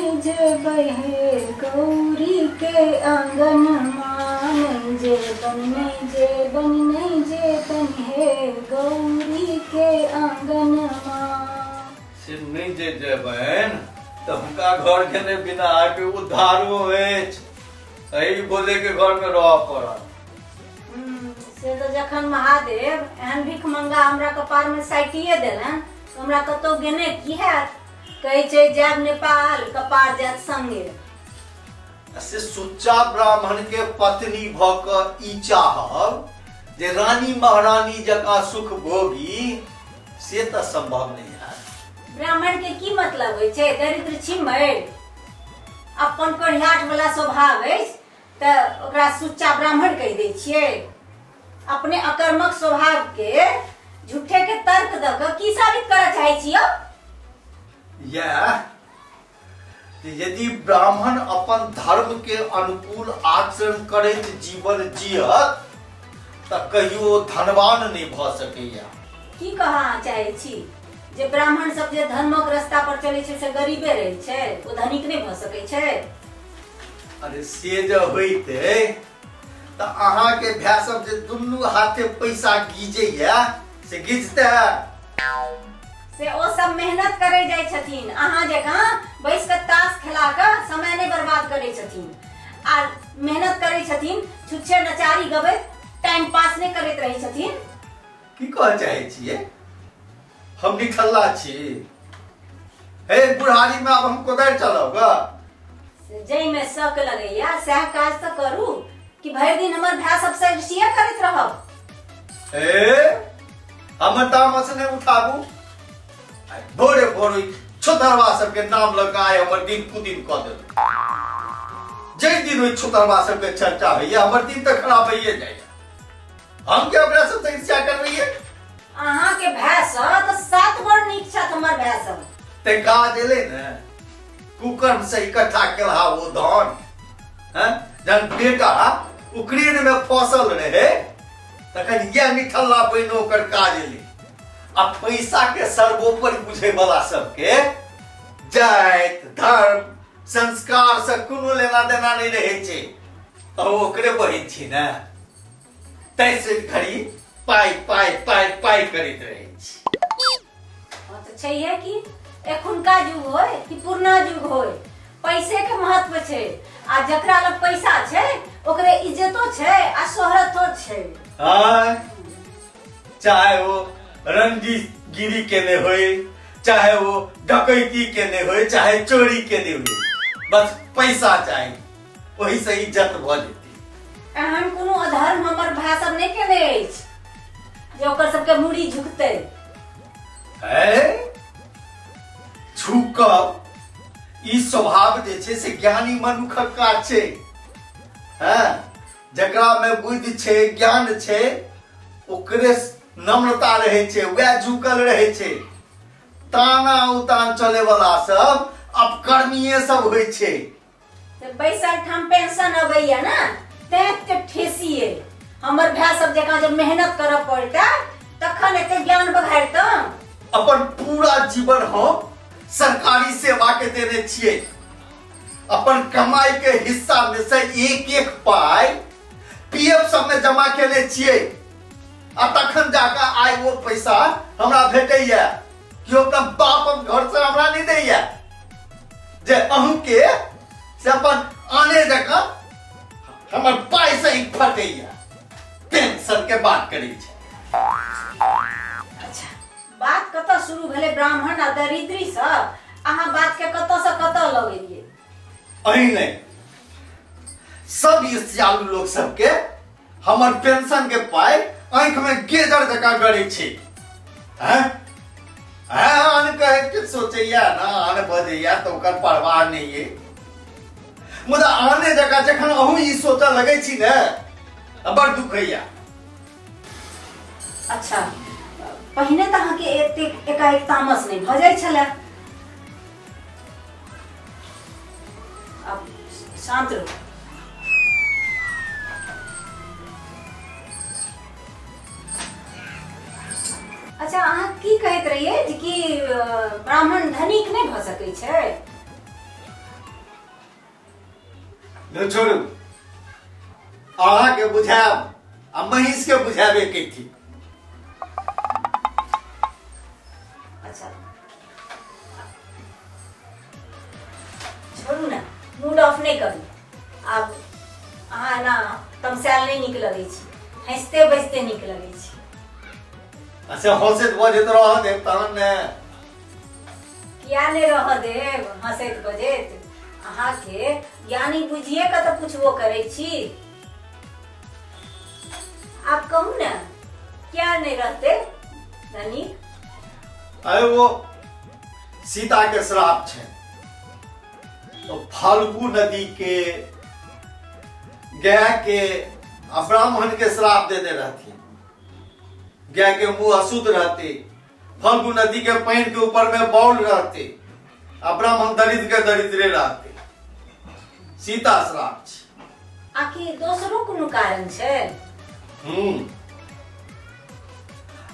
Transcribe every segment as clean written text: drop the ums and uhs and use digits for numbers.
नहीं जेबै हे गौरी के आंगनमा नहीं जेबन नहीं जेबन नहीं जेबन हे गौरी के आंगनमा। से नहीं जे जेबन तो हुनका घर के बिना आके उद्धारो एही बोले के घर में रह पड़त। से तो जखन महादेव एहन भीख मंगा हमरा कपार में साइटिए देलन तो हमरा कतो गेने की हैत। कहे छै जाब नेपाल कपार जात संगे। से सुच्चा ब्राह्मण के पत्नी भ क ई चाहब जे रानी महारानी जका सुख भोगी से तो संभव नहीं है। ब्राह्मण के की मतलब होय छै? दरिद्र छिमैर अपन कढ़ियाट वाला स्वभाव अछि त ओकरा सुच्चा ब्राह्मण कहि दै छियै। अपने अकर्मक स्वभाव के झूठे के तर्क द क की साबित करय चाहै छियै? यदि ब्राह्मण अपन धर्म के अनुकूल आचरण करैत जीवन जियत त कहियो धनवान नहीं भ सकैया। की कहा चाहै छी जे ब्राह्मण सब जे धर्मक रास्ता पर चलै छै से गरीबे रहै छै, ओ धनिक नहीं भ सकै छै? अरे से जे होइते त अहाँ के भाई सब जे दुनू हाथे पैसा गीजेया से गीजते से ओ सब मेहनत करे जाय छथिन। अहाँ जकां बैस के ताश खेला के समय नहीं बर्बाद करे छथिन आ मेहनत करे छथिन, छुच्छे नचारी गबैत टाइम पास नहीं करैत रहे छथिन। की कह चाहे छिए? हम निठल्ला छी? हे बुढ़ारी में अब हम कोदारि चलब ग? जई में शक लगैया सह काज तो करू कि भरि दिन हमर भाई सब से रिसिया करैत रहब। हम तामस ने उठाबू भोरे भोरे छोतरवा सबके नाम लगाए हमर दिन कुदिन क देल। जई दिन ओइ छोतरवा सबके चर्चा होइए हमर दिन तो खराब होइए जाइए। हम के ओकरा सब रिसिया करबैये? अहाँ के भाई सब तो 7 बार नीक छथ हमर भाई सब। ते काज एले ने कुकर्म से इकट्ठा केलहा वो धन हैं जन बेटा उक्रेन में फसल रहे तखन ये निठल्ला बहिनो ओकर काज एले। अब पैसा के सर्वोपरि बुझे वाला सबके जात धर्म संस्कार से कोनो लेना देना नहीं रहे छे और ओकरे बहिन छी ना तैसे खरी पाई पाई पाई पाई करित रहे छी। तो छैहे कि एखुनका युग होय कि पुरना युग होय पैसे के महत्व छै आ जकरा लग पैसा छै ओकरे इज्जतो छै आ शोहरतो छै। चाहे वो रंगीगिरी केने होए, चाहे वो डकैती केने होए, चाहे चोरी केने होए, बस पैसा चाहिए वही से इज्जत भ जेती। एहन कोनो अधर्म हमर भाई सब नहीं केने अछि जे ओकर सबके मुड़ी झुकते। झुकब ई स्वभाव जे छै से ज्ञानी मनुखक काज छै। जकरा में बुद्धि छै ज्ञान छै ओकरे नम्रता रहे छै, वह झुकल रहे छै। ताना उतान चले वाला सब अपकर्मीय सब होय छै। ते बैसल ठाम पेंशन अबैया ना ते ठेसिए हमर भाई सब जका जब मेहनत करऽ पड़ता तखन एते ज्ञान बघारता। अपन पूरा जीवन हम सरकारी सेवा के देने छिए। अपन कमाई के हिस्सा में से एक एक पाई पीएफ सब में जमा केने छिए आ तखन जाकर आय वो पैसा हमरा भेटैया कि ओकर बाप घर से हमरा नहीं दैया जे अहू के से अपन आने जका हमर पाई से ही फटैया पेंशन के बात करी छै। अच्छा बात कत शुरू भेले ब्राह्मण आ दरिद्री से? अहाँ बात के कत से कत ल गेलिए? अही नहीं सब ईर्ष्यालु लोग सबके हमर पेंशन के पाई आंख में गेजर जका गड़े छी। आन कहे के सोचैया ना आन बजैया तो ओकर परवाह नहीं है। मुदा आने जका जखन अहू ई सोचा लगे छी ने बड़ दुख होइया। अच्छा पहिने त अहाँ के एकाएक तामस नहीं भ जाय छले। अब शांत रहो। अच्छा अहाँ की कहत रहिए कि ब्राह्मण धनिक नहीं भ सकै छै? न छोड़ू, अहाँ के बुझाब आ महिष के बुझाबे के थी। अच्छा छोड़ू ना, मूड ऑफ नहीं करू। आब अहाँ ना तमसायल नहीं नीक लगै छी, हंसते बजते नीक लगै छी। अच्छा हंसैत बजैत रह देव तहन ने। किया नहीं रह देव हंसैत बजैत? अहाँ के ज्ञानी बुझिए के तो पूछबो करै छी। आप कहू ना, क्या नहीं रहते धनी? अरे वो सीता के श्राप छे, तो फाल्गु नदी के गाय के ब्राह्मण के श्राप देने रहती। गाय के मुंह अशुद्ध रहते, फाल्गु नदी के पानी के ऊपर में बौल रहते, ब्राह्मण दरिद्र के दरिद्रे रहते। सीता श्राप छे। आखिर दोसरो कोनो कारण छे?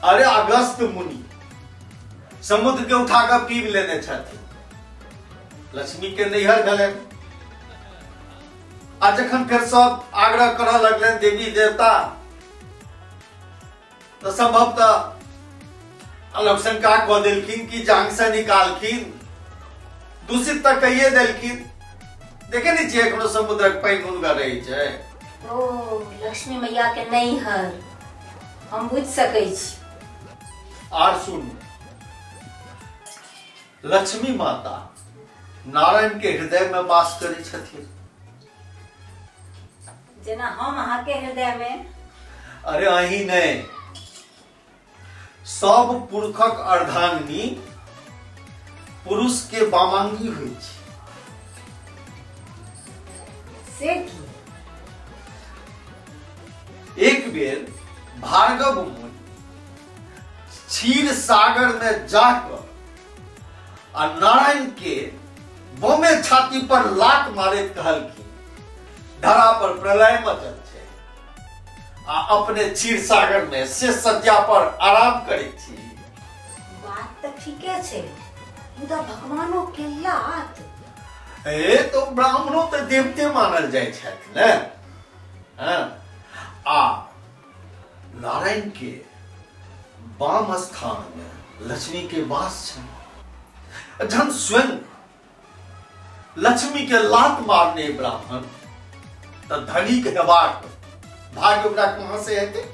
अरे अगस्त मुनि समुद्र के उठाकर पीब लेने छथिन, लक्ष्मी के नैहर गले। आ जखन फिर सब आग्रह करऽ लगलनि देवी देवता, तो संभवतः अलग शंका कऽ देलखिन कि जांग से निकालखिन, दूषित तक कहिए देलखिन। देखे नहीं छियै एखनो समुद्रक पानि हुनकर रहै छै। ओ लक्ष्मी मैया के नैहर, हम बुझ सकै छी। आर सुन, लक्ष्मी माता नारायण के हृदय में वास करै छथिन। जेना हम अहाँ के हृदय में। अरे अही नहीं, सब पुरखक अर्धांगिनी पुरुष के वामांगी होइ छै। से की? एक बेर भार्गव मुनि क्षीर सागर में जाकर आ नारायण के बमे छाती पर लात मारे कहलखिन, धरा पर प्रलय मचल छै आ अपने क्षीर सागर में से सज्जा पर आराम करे छी। बात तो ठीके छै, मुदा भगवानो के लात। ए तो ब्राह्मणों तो देवते मानल जाय छथि ने। आ नारायण के वाम स्थान में लक्ष्मी के वास छनि। जहन स्वयं लक्ष्मी के लात मारने ब्राह्मण, तो धनिक हेबाक भाग्य ओकरा कहां से हेतै?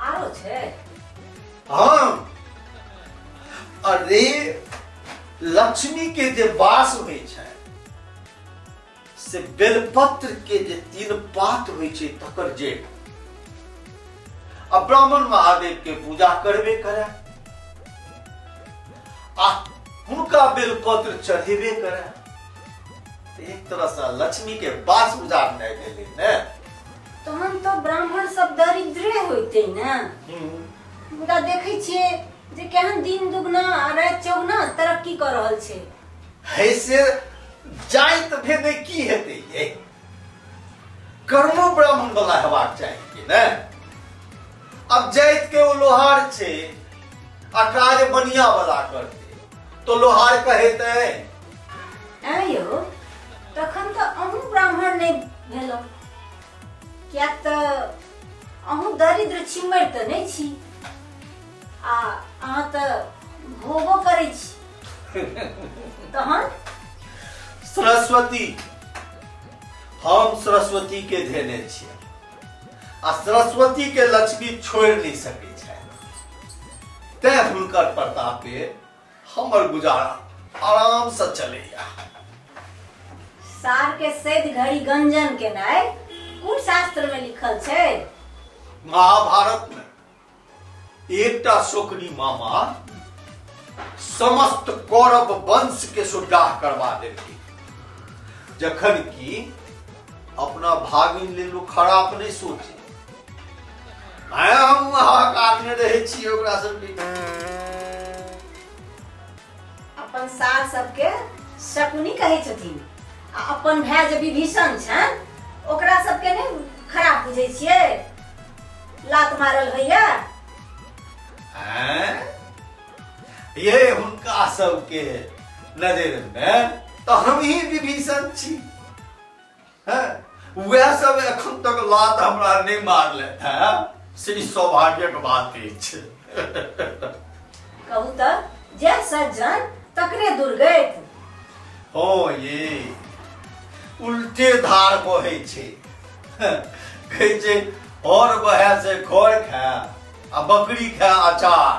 आरो छै? हाँ, अरे लक्ष्मी के जे वास होइ छै से बेलपत्र के जे 3 पात होइ छै तकर जेठ। अब ब्राह्मण महादेव के पूजा करबे करे आ हुनका बेलपत्र चढ़ेबे करे, एक तरह से लक्ष्मी के वास उजाड़ने गेलै ने। तहन तो ब्राह्मण सब दरिद्रे होइते ने। मुदा देखै छियै जे केहन दिन दुगना आ राति चौगुना तरक्की कर रहल छै। है से जाइत भेने की हेतै ये? कर्मो ब्राह्मण वाला हेबाक चाही कि ने। अब जाइत के वो लोहार छै आ कार्य बनिया वाला करते, तो लोहार कहेतै। आयो तखन तो अहूँ ब्राह्मण नहीं भेलौ, क्या तो अहूँ दरिद्र छिमैर तो नहीं छी आ अहाँ तो भोगो करै छी। तहन सरस्वती, हम सरस्वती के देने छियै आ सरस्वती के लक्ष्मी छोड़ नहीं सकै छै, तैं हुनकर प्रतापे हमर गुजारा आराम से चलैया। सार के सैद घड़ी गंजन के नाय कोन शास्त्र में लिखल छै? महाभारत में एकटा शोकनी मामा समस्त कौरव वंश के सुद्धाह करवा देलखिन, जखन कि अपना भागिन लेल खराब नहीं सोचे। हम हाहाकार में रहे छी ओकरा सबके। अपन सार सबके शकुनी कहै छथिन आ अपन भाई जे विभीषण छन ओकरा सबके नहीं खराब बुझै छियै? लात मारल होइया। ये हुनका सबके नजर में तो हम ही विभीषण छी। वह सब एखन तक लात हमरा नहीं मारले हैं, से सौभाग्य के बात छै। कहू तो जे सज्जन तकरे दुर्गति। हो ये उल्टे धार बहे छै। कहै छै और बहे से घर खाय आ बकरी खाय अचार।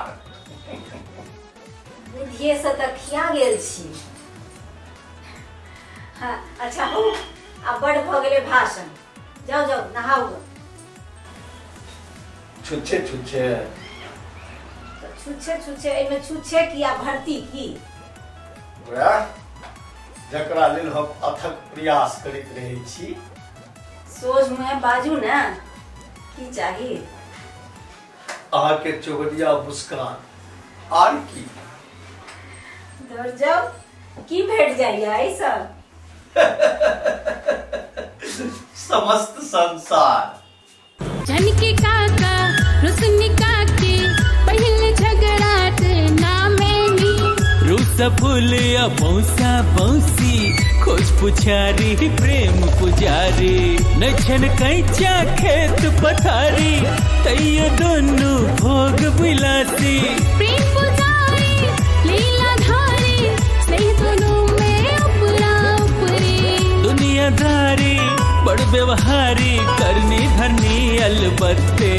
बुधिये से तक खिया गेल छी। हाँ, अच्छा हो अब बड़ भ गेले भाषण, जाओ जाओ नहाओ। छुच्छे छुच्छे तो छुच्छे छुच्छे एमे छुच्छे की आ भर्ती की? वह जकरा लेल हम अथक प्रयास करैत रहै छी। सोझ में बाजू ना, की चाही? अहाँ के चौगड़िया मुस्कान आर की? डर जाओ की भेट जाइए ई सब? समस्त संसार। झनके काका रुसनी काके पहले झगड़ात नामेनी। रूस फूल या बौसा बौसी खोज पुछारी प्रेम पुजारी। न छन कैचा खेत पथारी तैयो दोनों भोग बिलासी। प्रेम पुजारी लीलाधारी सही दोनों में उपरा उपरी। दुनियादारी बड़ व्यवहारी करनी धरनी अलबत्ते।